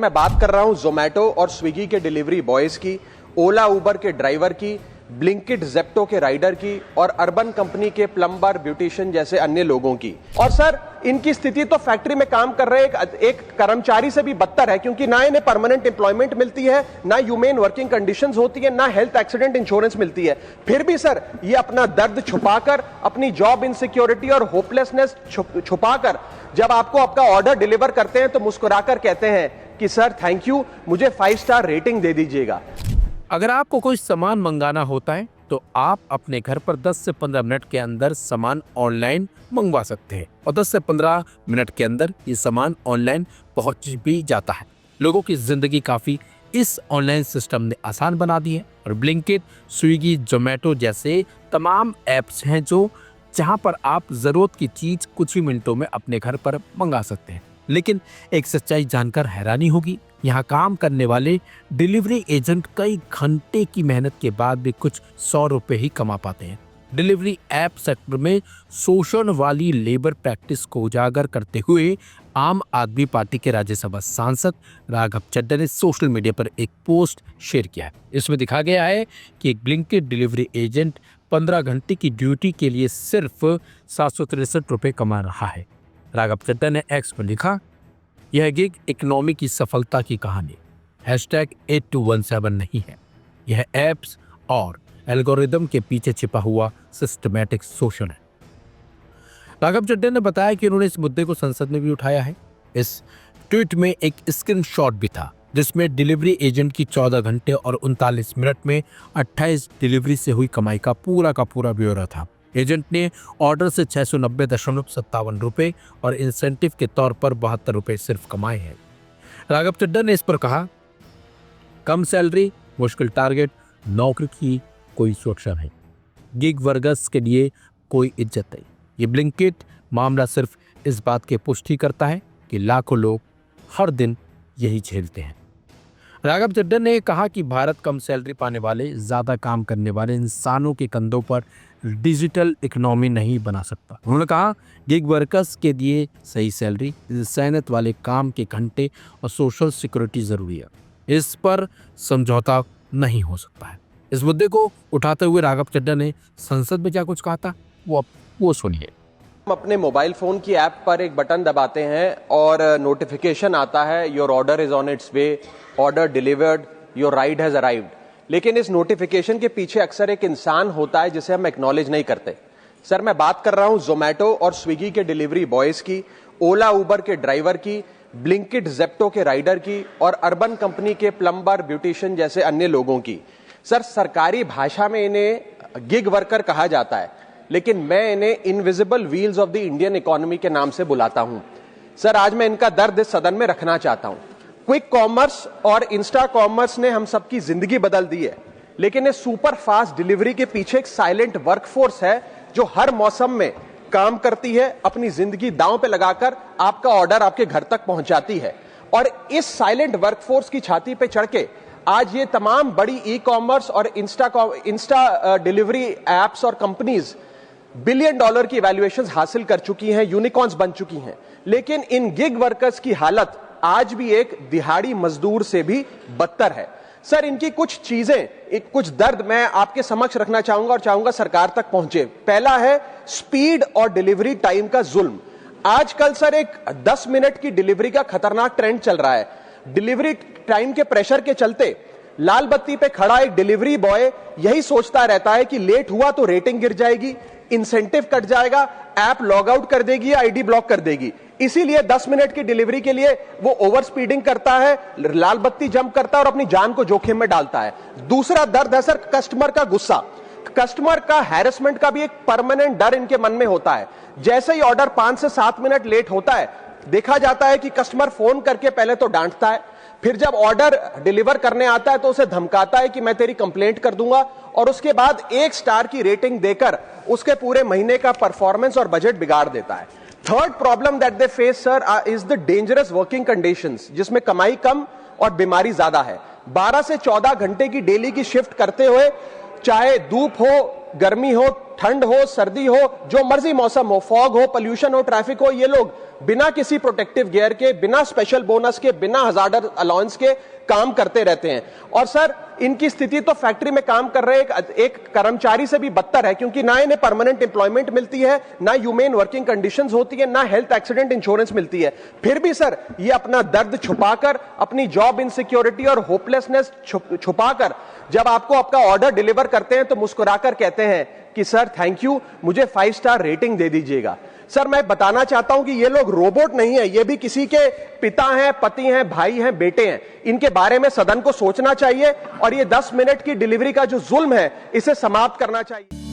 मैं बात कर रहा हूं जोमैटो और स्विगी के डिलीवरी बॉयज की, ओला उबर के ड्राइवर की, ब्लिंकिट जेप्टो के राइडर की और अर्बन कंपनी के प्लम्बर, ब्यूटिशियन जैसे अन्य लोगों की। और सर, इनकी स्थिति तो फैक्ट्री में काम कर रहे एक कर्मचारी से भी बदतर है, क्योंकि ना इन्हें परमानेंट एम्प्लॉयमेंट मिलती है, ना ह्यूमेन वर्किंग कंडीशंस होती है, ना हेल्थ एक्सीडेंट इंश्योरेंस मिलती है। फिर भी सर, ये अपना दर्द छुपाकर, अपनी जॉब इनसिक्योरिटी और होपलेसनेस छुपाकर जब आपको आपका ऑर्डर डिलीवर करते हैं तो मुस्कुराकर कहते हैं कि सर थैंक यू, मुझे 5 स्टार रेटिंग दे दीजिएगा। अगर आपको कोई सामान मंगाना होता है तो आप अपने घर पर 10 से 15 मिनट के अंदर सामान ऑनलाइन मंगवा सकते हैं और 10 से 15 मिनट के अंदर ये सामान ऑनलाइन पहुंच भी जाता है। लोगों की जिंदगी काफी इस ऑनलाइन सिस्टम ने आसान बना दी है और ब्लिंकिट, स्विगी, जोमैटो जैसे तमाम ऐप्स हैं जो जहां पर आप जरूरत की चीज कुछ ही मिनटों में अपने घर पर मंगा सकते हैं। लेकिन एक सच्चाई जानकर हैरानी होगी, यहाँ काम करने वाले डिलीवरी एजेंट कई घंटे की मेहनत के बाद भी कुछ 100 रुपए ही कमा पाते हैं। डिलीवरी ऐप सेक्टर में शोषण वाली लेबर प्रैक्टिस को उजागर करते हुए आम आदमी पार्टी के राज्यसभा सांसद राघव चड्ढा ने सोशल मीडिया पर एक पोस्ट शेयर किया है। इसमें दिखा गया है कि एक ब्लिंकिट डिलीवरी एजेंट 15 घंटे की ड्यूटी के लिए सिर्फ 763 रुपए कमा रहा है। राघव चड्ढा ने एक्स पर लिखा, यह गिग इकोनॉमी की सफलता की कहानी #8217 नहीं है, यह ऐप्स और एल्गोरिदम के पीछे छिपा हुआ सिस्टमैटिक शोषण है। राघव चड्ढा ने बताया कि उन्होंने इस मुद्दे को संसद में भी उठाया है। इस ट्वीट में एक स्क्रीनशॉट भी था जिसमें डिलीवरी एजेंट की 14 घंटे और 39 मिनट में 28 डिलीवरी से हुई कमाई का पूरा ब्यौरा था। एजेंट ने ऑर्डर से 690.57 रुपए और इंसेंटिव के तौर पर 72 रुपए सिर्फ कमाए हैं। राघव चड्ढा ने इस पर कहा, कम सैलरी, मुश्किल टारगेट, नौकरी की कोई सुरक्षा नहीं, गिग वर्कर्स के लिए कोई इज्जत नहीं। ये ब्लिंकिट मामला सिर्फ इस बात की पुष्टि करता है कि लाखों लोग हर दिन यही झेलते हैं। राघव चड्ढा ने कहा कि भारत कम सैलरी पाने वाले, ज्यादा काम करने वाले इंसानों के कंधों पर डिजिटल इकोनॉमी नहीं बना सकता। उन्होंने कहा, गिग वर्कर्स के लिए सही सैलरी, सहनत वाले काम के घंटे और सोशल सिक्योरिटी जरूरी है। इस पर समझौता नहीं हो सकता है। इस मुद्दे को उठाते हुए राघव चड्ढा ने संसद में क्या कुछ कहा था, वो सुनिए। हम अपने मोबाइल फोन की ऐप पर एक बटन दबाते हैं और नोटिफिकेशन आता है, your order is on it's way, order delivered, your ride has arrived. लेकिन इस नोटिफिकेशन के पीछे अक्सर एक इंसान होता है जिसे हम एक्नॉलेज नहीं करते। सर, मैं बात कर रहा हूं जोमैटो और स्विगी के डिलीवरी बॉयज की, ओला उबर के ड्राइवर की, ब्लिंकिट जेप्टो के राइडर की और अर्बन कंपनी के प्लम्बर, ब्यूटिशियन जैसे अन्य लोगों की। सर, सरकारी भाषा में इन्हें गिग वर्कर कहा जाता है, लेकिन मैं इन्हें invisible wheels of the Indian economy के नाम से बुलाता हूं। सर, आज मैं इनका दर्द इस सदन में रखना चाहता हूं। क्विक कॉमर्स और इंस्टा कॉमर्स ने हम सबकी जिंदगी बदल दी है, लेकिन इस सुपर फास्ट डिलीवरी के पीछे एक साइलेंट वर्कफोर्स है जो हर मौसम में काम करती है, अपनी जिंदगी दांव पे लगाकर आपका ऑर्डर आपके घर तक पहुंचाती है। और इस साइलेंट वर्कफोर्स की छाती पे चढ़ के आज ये तमाम बड़ी ई कॉमर्स और इंस्टा डिलीवरी एप्स और कंपनीज $1 बिलियन की वैल्यूएशंस हासिल कर चुकी हैं, यूनिकॉर्न्स बन चुकी हैं। लेकिन इन गिग वर्कर्स की हालत आज भी एक दिहाड़ी मजदूर से भी बदतर है। सर, इनकी कुछ चीजें, कुछ दर्द मैं आपके समक्ष रखना चाहूंगा और चाहूंगा सरकार तक पहुंचे। पहला है स्पीड और डिलीवरी टाइम का जुल्म। आजकल सर, एक 10 मिनट की डिलीवरी का खतरनाक ट्रेंड चल रहा है। डिलीवरी टाइम के प्रेशर के चलते लाल बत्ती पे खड़ा एक डिलीवरी बॉय यही सोचता रहता है कि लेट हुआ तो रेटिंग गिर जाएगी, इंसेंटिव कट जाएगा, ऐप लॉग आउट कर देगी या आईडी ब्लॉक कर देगी। इसीलिए 10 मिनट की डिलीवरी के लिए वो ओवर स्पीडिंग करता है, लाल बत्ती जंप करता है और अपनी जान को जोखिम में डालता है। दूसरा दर्द है सर कस्टमर का गुस्सा। कस्टमर का हैरेसमेंट का भी एक परमानेंट डर इनके मन में होता है। जैसे ही ऑर्डर 5 से 7 मिनट लेट होता है, देखा जाता है कि कस्टमर फोन करके पहले तो डांटता है, फिर जब ऑर्डर डिलीवर करने आता है तो उसे धमकाता है कि मैं तेरी कंप्लेंट कर दूंगा, और उसके बाद 1 स्टार की रेटिंग देकर उसके पूरे महीने का परफॉर्मेंस और बजट बिगाड़ देता है। Third problem that they face sir is the dangerous working conditions, जिसमें कमाई कम और बीमारी ज्यादा है। 12 से 14 घंटे की डेली की शिफ्ट करते हुए, चाहे धूप हो, गर्मी हो, ठंड हो, सर्दी हो, जो मर्जी मौसम हो, फॉग हो, पोल्यूशन हो, ट्रैफिक हो, ये लोग बिना किसी प्रोटेक्टिव गियर के, बिना स्पेशल बोनस के, बिना हजार्ड अलाउंस के काम करते रहते हैं। और सर, इनकी स्थिति तो फैक्ट्री में काम कर रहे एक कर्मचारी से भी बदतर है, क्योंकि ना इन्हें परमानेंट एम्प्लॉयमेंट मिलती है, ना ह्यूमेन वर्किंग कंडीशंस होती है, ना हेल्थ एक्सीडेंट इंश्योरेंस मिलती है। फिर भी सर, ये अपना दर्द छुपाकर, अपनी जॉब इनसिक्योरिटी और होपलेसनेस छुपाकर जब आपको आपका ऑर्डर डिलीवर करते हैं तो मुस्कुराकर कहते हैं कि सर थैंक यू, मुझे 5 स्टार रेटिंग दे दीजिएगा। सर, मैं बताना चाहता हूं कि ये लोग रोबोट नहीं है, ये भी किसी के पिता हैं, पति हैं, भाई हैं, बेटे हैं। इनके बारे में सदन को सोचना चाहिए और ये 10 मिनट की डिलीवरी का जो जुल्म है, इसे समाप्त करना चाहिए।